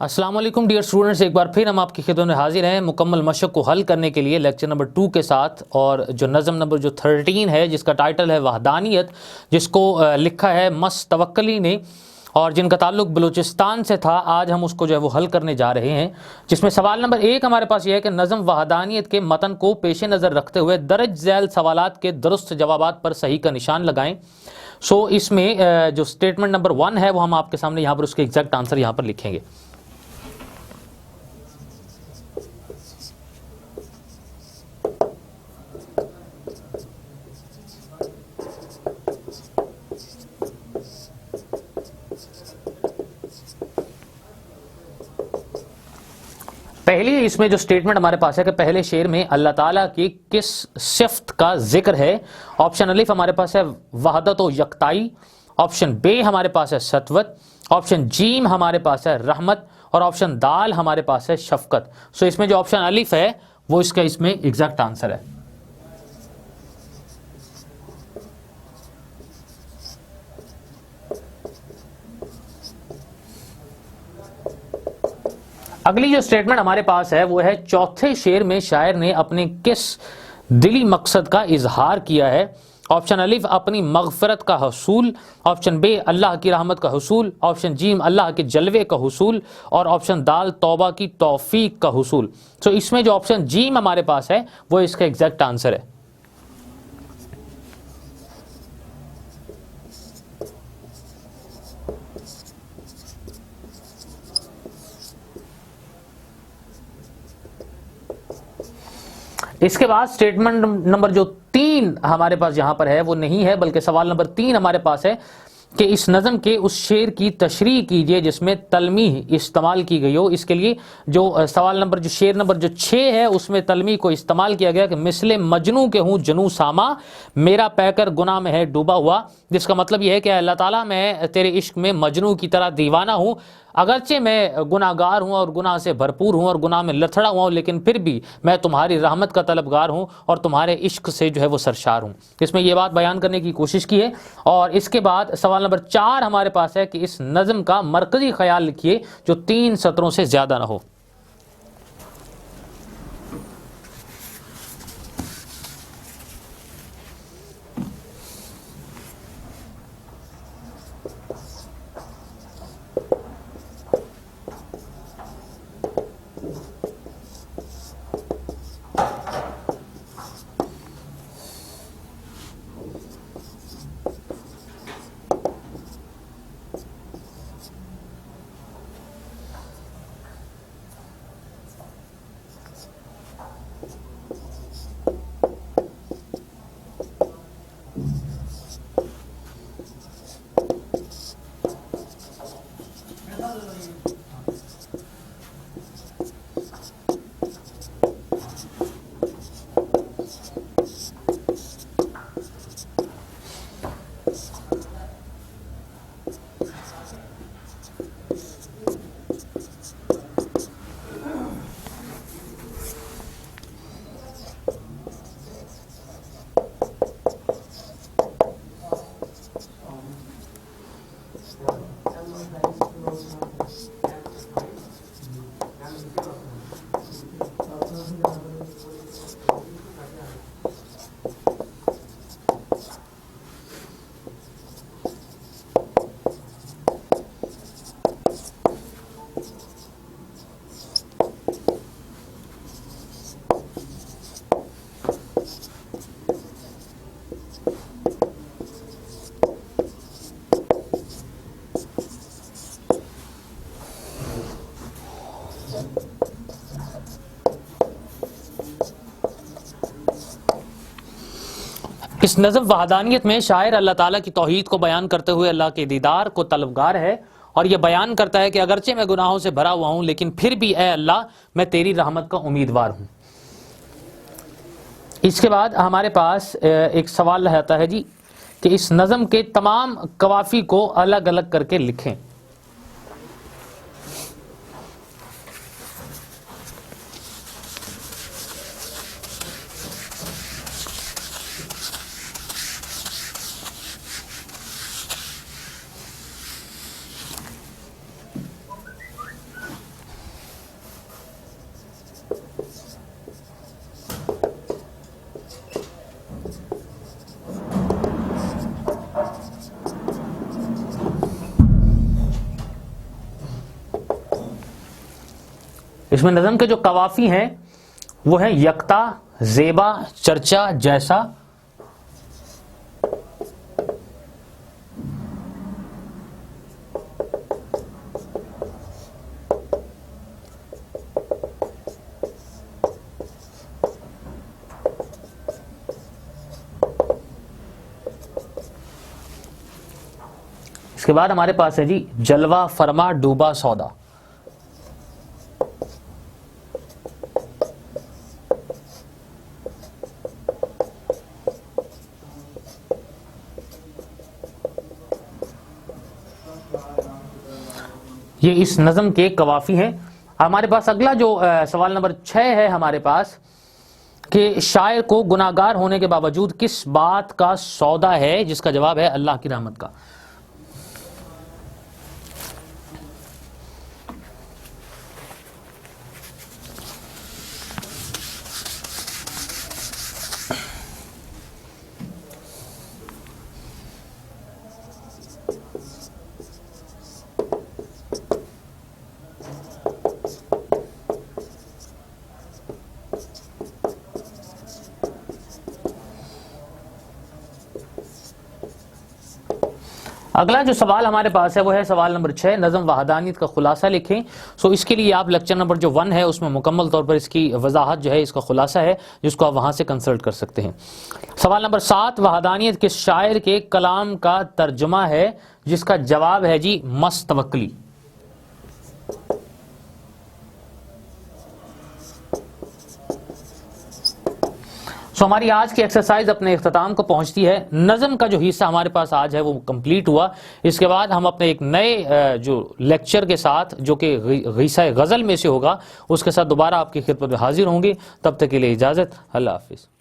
अस्सलाम वालेकुम dear students, एक बार फिर हम आपकी खिदमत में हाजिर हैं मुकम्मल मशक़ को हल करने के लिए लेक्चर नंबर 2 के साथ। और जो नज़म नंबर जो 13 है जिसका टाइटल है वहदानियत, जिसको लिखा है मस्तवक्कली ने और जिनका ताल्लुक़ बलूचिस्तान से था, आज हम उसको जो है वो हल करने जा रहे हैं। जिसमें सवाल नंबर 1 हमारे पास ये है कि नज़म वहदानियत के मतन को पेश नज़र रखते हुए दर्ज झैल सवालात के दुरुस्त जवाबात पर सही का निशान लगाएं। इसमें जो स्टेटमेंट नंबर 1 है वो हम आपके सामने यहाँ पर उसके एग्जैक्ट आंसर यहाँ पर लिखेंगे। पहली इसमें जो स्टेटमेंट हमारे पास है कि पहले शेर में अल्लाह ताला की किस सिफ्त का जिक्र है। ऑप्शन अलिफ हमारे पास है वहदत व यकताई, ऑप्शन बे हमारे पास है सतवत, ऑप्शन जीम हमारे पास है रहमत और ऑप्शन दाल हमारे पास है शफकत। इसमें जो ऑप्शन अलिफ है वो इसका इसमें एग्जैक्ट आंसर है। अगली जो स्टेटमेंट हमारे पास है वो है चौथे शेर में शायर ने अपने किस दिली मकसद का इजहार किया है। ऑप्शन अलिफ अपनी मगफरत का हसूल, ऑप्शन बे अल्लाह की रहमत का हसूल, ऑप्शन जीम अल्लाह के जलवे का हसूल और ऑप्शन दाल तौबा की तौफीक का हसूल। इसमें जो ऑप्शन जीम हमारे पास है वो इसका एग्जैक्ट आंसर है। इसके बाद स्टेटमेंट नंबर जो 3 हमारे पास यहां पर है वो नहीं है, बल्कि सवाल नंबर 3 हमारे पास है कि इस नज़म के उस शेर की तशरीह कीजिए जिसमें तलमीह इस्तेमाल की गई हो। इसके लिए जो सवाल नंबर जो शेर नंबर जो 6 है उसमें तलमीह को इस्तेमाल किया गया कि मिसले मजनू के हूँ जनू सामा, मेरा पैकर गुनाह में है डूबा हुआ। जिसका मतलब यह है कि अल्लाह ताला मैं तेरे इश्क में मजनू की तरह दीवाना हूँ, अगरचे मैं गुनाहगार हूँ और गुनाह से भरपूर हूँ और गुनाह में लथड़ा हुआ हूँ, लेकिन फिर भी मैं तुम्हारी रहमत का तलबगार हूँ और तुम्हारे इश्क से जो है वो सरशार हूँ। इसमें यह बात बयान करने की कोशिश की है। और इसके बाद सवाल नंबर 4 हमारे पास है कि इस नज़म का मरकजी ख्याल लिखिए जो 3 सत्रों से ज़्यादा ना हो। इस नज़म वहदानियत में शायर अल्लाह ताला की तौहीद को बयान करते हुए अल्लाह के दीदार को तलबगार है और यह बयान करता है कि अगरचे मैं गुनाहों से भरा हुआ हूं लेकिन फिर भी ए अल्लाह मैं तेरी रहमत का उम्मीदवार हूं। इसके बाद हमारे पास एक सवाल रहता है जी कि इस नज़म के तमाम कवाफी को अलग अलग करके लिखें। इसमें नज़म के जो कवाफी हैं वो है यक्ता, ज़ेबा, चर्चा, जैसा। इसके बाद हमारे पास है जी जलवा फरमा, डूबा सौदा। ये इस नज़म के कवाफी हैं। हमारे पास अगला जो सवाल नंबर 6 है हमारे पास कि शायर को गुनाहगार होने के बावजूद किस बात का सौदा है, जिसका जवाब है अल्लाह की रहमत का। अगला जो सवाल हमारे पास है वो है सवाल नंबर 6, नज़म वहदानियत का खुलासा लिखें। सो इसके लिए आप लेक्चर नंबर जो 1 है उसमें मुकम्मल तौर पर इसकी वजाहत जो है, इसका खुलासा है, जिसको आप वहां से कंसल्ट कर सकते हैं। सवाल नंबर 7, वहदानियत किस शायर के कलाम का तर्जुमा है, जिसका जवाब है जी मस्तवकली। सो हमारी आज की एक्सरसाइज अपने इख्तिताम को पहुंचती है। नज़म का जो हिस्सा हमारे पास आज है वो कंप्लीट हुआ। इसके बाद हम अपने एक नए जो लेक्चर के साथ, जो कि ग़िसा गज़ल में से होगा, उसके साथ दोबारा आपकी खिदमत में हाजिर होंगे। तब तक के लिए इजाज़त, अल्लाह हाफ़िज़।